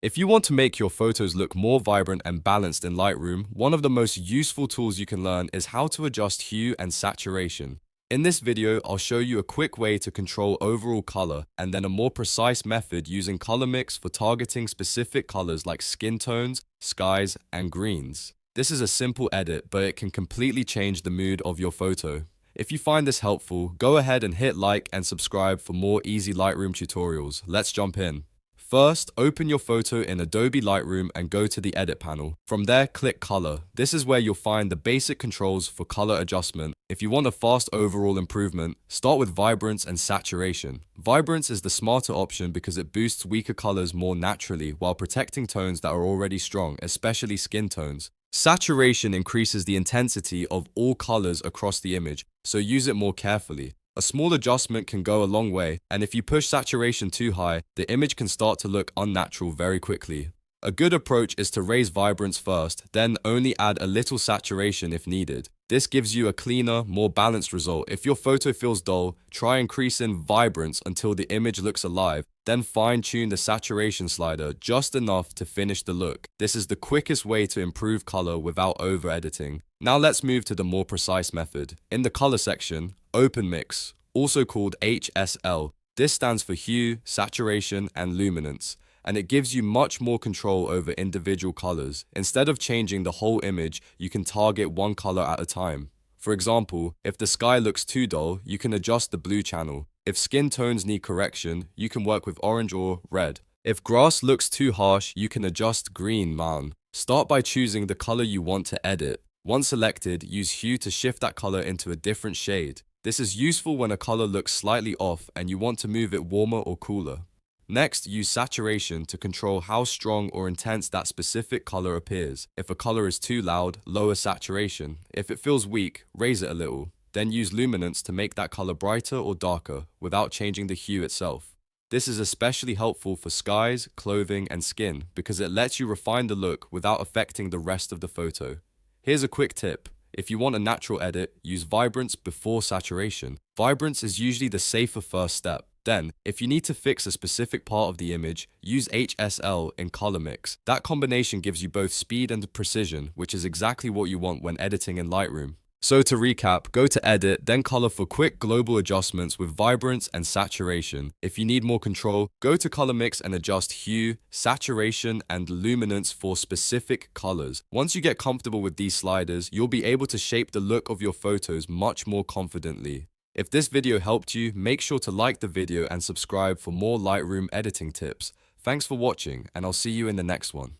If you want to make your photos look more vibrant and balanced in Lightroom, one of the most useful tools you can learn is how to adjust hue and saturation. In this video, I'll show you a quick way to control overall color and then a more precise method using color mix for targeting specific colors like skin tones, skies, and greens. This is a simple edit, but it can completely change the mood of your photo. If you find this helpful, go ahead and hit like and subscribe for more easy Lightroom tutorials. Let's jump in. First, open your photo in Adobe Lightroom and go to the Edit panel. From there, click Color. This is where you'll find the basic controls for color adjustment. If you want a fast overall improvement, start with Vibrance and Saturation. Vibrance is the smarter option because it boosts weaker colors more naturally while protecting tones that are already strong, especially skin tones. Saturation increases the intensity of all colors across the image, so use it more carefully. A small adjustment can go a long way, and if you push saturation too high, the image can start to look unnatural very quickly. A good approach is to raise vibrance first, then only add a little saturation if needed. This gives you a cleaner, more balanced result. If your photo feels dull, try increasing vibrance until the image looks alive, then fine-tune the saturation slider just enough to finish the look. This is the quickest way to improve color without over-editing. Now let's move to the more precise method. In the color section, open Mix, also called HSL. This stands for Hue, Saturation, and Luminance, and it gives you much more control over individual colors. Instead of changing the whole image, you can target one color at a time. For example, if the sky looks too dull, you can adjust the blue channel. If skin tones need correction, you can work with orange or red. If grass looks too harsh, you can adjust green. Start by choosing the color you want to edit. Once selected, use Hue to shift that color into a different shade. This is useful when a color looks slightly off and you want to move it warmer or cooler. Next, use Saturation to control how strong or intense that specific color appears. If a color is too loud, lower saturation. If it feels weak, raise it a little. Then use Luminance to make that color brighter or darker without changing the hue itself. This is especially helpful for skies, clothing, and skin because it lets you refine the look without affecting the rest of the photo. Here's a quick tip. If you want a natural edit, use Vibrance before saturation. Vibrance is usually the safer first step. Then, if you need to fix a specific part of the image, use HSL in Color Mix. That combination gives you both speed and precision, which is exactly what you want when editing in Lightroom. So to recap, go to Edit, then Color for quick global adjustments with Vibrance and Saturation. If you need more control, go to Color Mix and adjust Hue, Saturation, and Luminance for specific colors. Once you get comfortable with these sliders, you'll be able to shape the look of your photos much more confidently. If this video helped you, make sure to like the video and subscribe for more Lightroom editing tips. Thanks for watching, and I'll see you in the next one.